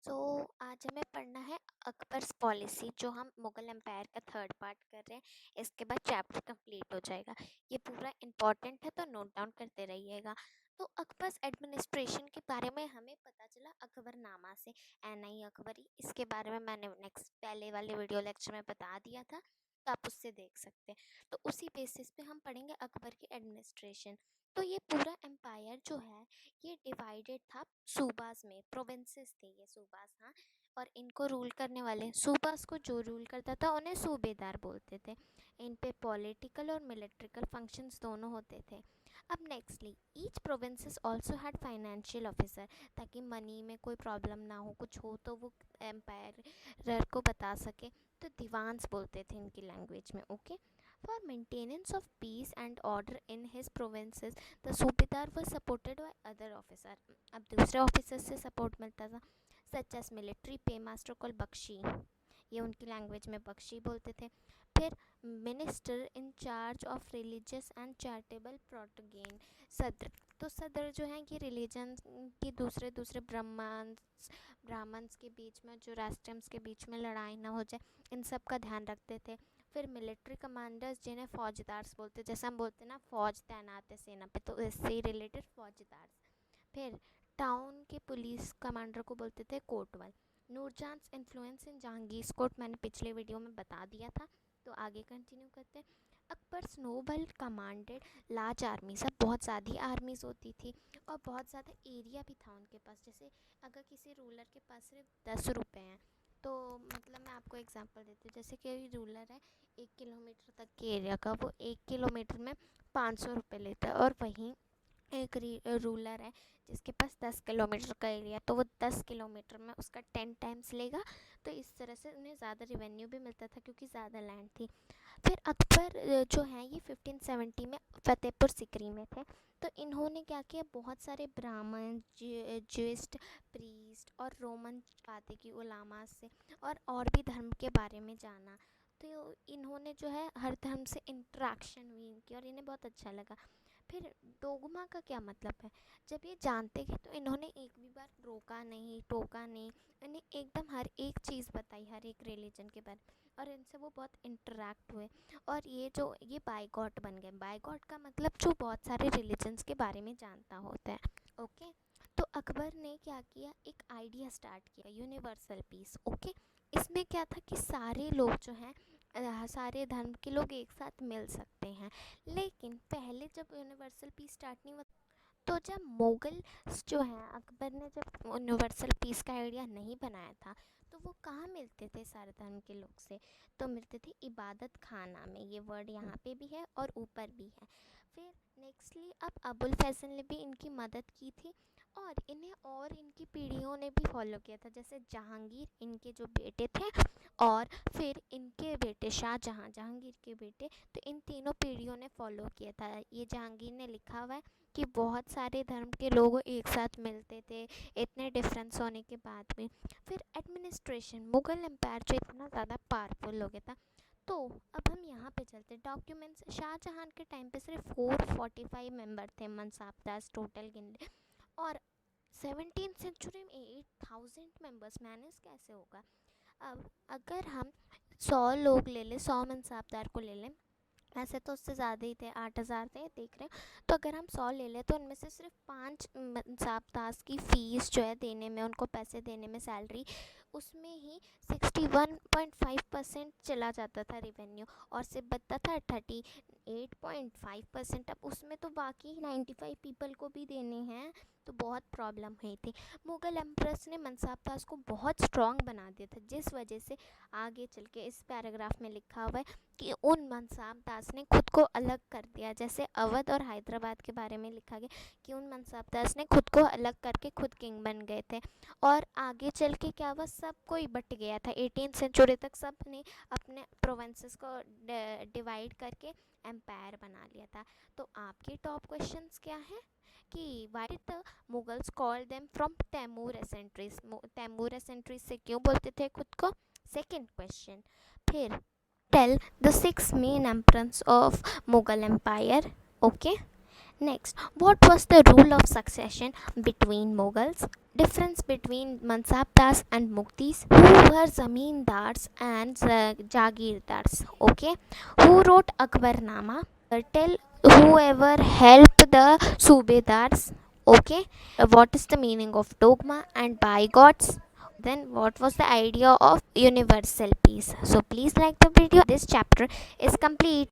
सो आज हमें पढ़ना है अकबर्स पॉलिसी, जो हम मुगल एम्पायर का थर्ड पार्ट कर रहे हैं। इसके बाद चैप्टर कंप्लीट हो जाएगा। ये पूरा इंपॉर्टेंट है, तो नोट डाउन करते रहिएगा। तो अकबर्स एडमिनिस्ट्रेशन के बारे में हमें पता चला अकबरनामा से। एन आई अकबरी, इसके बारे में मैंने नेक्स्ट पहले वाले वीडियो लेक्चर में बता दिया था, तो आप उससे देख सकते हैं। तो उसी बेसिस पे हम पढ़ेंगे अकबर की एडमिनिस्ट्रेशन। तो ये पूरा एम्पायर जो है ये डिवाइडेड था सूबास में, प्रोविंसेस थे ये सूबास, हाँ। और इनको रूल करने वाले, सूबास को जो रूल करता था उन्हें सूबेदार बोलते थे। इन पे पॉलिटिकल और मिलिट्रिकल फंक्शंस दोनों होते थे। अब nextly, each provinces also had financial officer, ताकि मनी में कोई प्रॉब्लम ना हो, कुछ हो तो वो एम्पायर को बता सके। तो दीवान्स बोलते थे इनकी लैंग्वेज में, okay. For maintenance of peace and order in his provinces the सूबेदार was supported by other officer। अब दूसरे ऑफिसर से सपोर्ट मिलता था, such as military pay master call Bakshi, ये उनकी लैंग्वेज में बख्शी बोलते थे। फिर minister in charge of religious and charitable प्रोटोगेन, सदर। तो सदर जो है ये रिलीजन की दूसरे दूसरे ब्राह्मण्स के बीच में, जो राष्ट्रम्स के बीच में लड़ाई ना हो जाए, इन सब का ध्यान रखते थे। फिर मिलिट्री कमांडर्स, जिन्हें फौजदार्स बोलते, जैसे हम बोलते ना फौज तैनात है सेना पे, तो इससे रिलेटेड फौजदार्स। फिर टाउन के पुलिस कमांडर को बोलते थे कोटवाल। Noorjahan influence in Jahangir court मैंने पिछले वीडियो में बता दिया था, तो आगे कंटिन्यू करते हैं। Akbar snowball commanded large army, सब बहुत ज़्यादा आर्मीज़ होती थी और बहुत ज़्यादा एरिया भी था उनके पास। जैसे अगर किसी रूलर के पास सिर्फ 10 रुपये हैं, तो मतलब मैं आपको एग्जांपल देती हूँ। जैसे कि रूलर है 1 किलोमीटर तक के एरिया का, वो 1 किलोमीटर में 500 रुपये लेता है। और वहीं एक रूलर है जिसके पास 10 किलोमीटर का एरिया, तो वो 10 किलोमीटर में उसका 10 टाइम्स लेगा। तो इस तरह से उन्हें ज़्यादा रिवेन्यू भी मिलता था, क्योंकि ज़्यादा लैंड थी। फिर अकबर जो हैं ये 1570 में फतेहपुर सिकरी में थे। तो इन्होंने क्या किया, बहुत सारे ब्राह्मण, ज्यूइस्ट प्रीस्ट और रोमन पाते की उलामा से और भी धर्म के बारे में जाना। तो इन्होंने जो है हर धर्म से इंटरेक्शन हुई इनकी, और इन्हें बहुत अच्छा लगा। फिर डोगमा का क्या मतलब है, जब ये जानते गए तो इन्होंने एक भी बार रोका नहीं, टोका नहीं। इन्हें एकदम हर एक चीज़ बताई, हर एक रिलीजन के बारे में, और इनसे वो बहुत इंटरेक्ट हुए। और ये बाइगॉट बन गए। बाइगॉट का मतलब जो बहुत सारे रिलीजन्स के बारे में जानता होता है, ओके। तो अकबर ने क्या किया, एक आइडिया स्टार्ट किया, यूनिवर्सल पीस, ओके। इसमें क्या था कि सारे लोग जो हैं, सारे धर्म के लोग एक साथ मिल सकते हैं। लेकिन पहले जब यूनिवर्सल पीस स्टार्ट नहीं हुआ, तो जब मुगल जो हैं, अकबर ने जब यूनिवर्सल पीस का आइडिया नहीं बनाया था, तो वो कहाँ मिलते थे सारे धर्म के लोग से, तो मिलते थे इबादत खाना में। ये वर्ड यहाँ पे भी है और ऊपर भी है। फिर नेक्स्टली, अब अबुल फैसल ने भी इनकी मदद की थी, और इन्हें और इनकी पीढ़ियों ने भी फॉलो किया था। जैसे जहांगीर, इनके जो बेटे थे, और फिर इनके बेटे शाहजहां, जहांगीर के बेटे। तो इन तीनों पीढ़ियों ने फॉलो किया था। ये जहांगीर ने लिखा हुआ है कि बहुत सारे धर्म के लोग एक साथ मिलते थे, इतने डिफरेंस होने के बाद भी। फिर एडमिनिस्ट्रेशन, मुगल एम्पायर जो इतना ज़्यादा पावरफुल हो गया था। तो अब हम यहाँ पे चलते डॉक्यूमेंट्स। शाहजहां के टाइम पे सिर्फ 445 मेंबर थे, मनसाबदास टोटल गिन, और 17th सेंचुरी में 8000 मेंबर्स। मैनेज कैसे होगा। अब अगर हम 100 लोग ले लें, 100 मनसाबदार को ले लें, वैसे तो उससे ज़्यादा ही थे, 8000 थे, देख रहे हैं। तो अगर हम 100 ले लें, तो उनमें से सिर्फ 5 मनसाबदास की फ़ीस जो है देने में, उनको पैसे देने में, सैलरी, उसमें ही 61.5% चला जाता था रिवेन्यू, और सिर्फ बचता था 38.5%। अब उसमें तो बाकी 95 पीपल को भी देने हैं, तो बहुत प्रॉब्लम हुई थी। मुगल एम्प्रेस ने मनसाबदास को बहुत स्ट्रॉन्ग बना दिया था, जिस वजह से आगे चल के इस पैराग्राफ में लिखा हुआ है कि उन मनसाबदास ने खुद को अलग कर दिया। जैसे अवध और हैदराबाद के बारे में लिखा गया कि उन मनसाबदास ने खुद को अलग करके खुद किंग बन गए थे। और आगे चल के क्या हुआ, सब कोई बट गया था। 18th सेंचुरी तक सब ने अपने प्रोविंसेस को डिवाइड करके एम्पायर बना लिया था। तो आपके टॉप क्वेश्चंस क्या हैं कि why did the Mughals call them from Timur ancestries, Timur ancestries से क्यों बोलते थे खुद को, सेकंड क्वेश्चन। फिर tell the 6 main emperors of Mughal empire, okay. Next, what was the rule of succession between Mughals? Difference between Mansabdars and Muktis, who were zamindars and jagirdars. Okay, who wrote Akbarnama? Tell whoever helped the Subedars. Okay, what is the meaning of dogma and bigots? Then, what was the idea of universal peace? So, please like the video. This chapter is complete.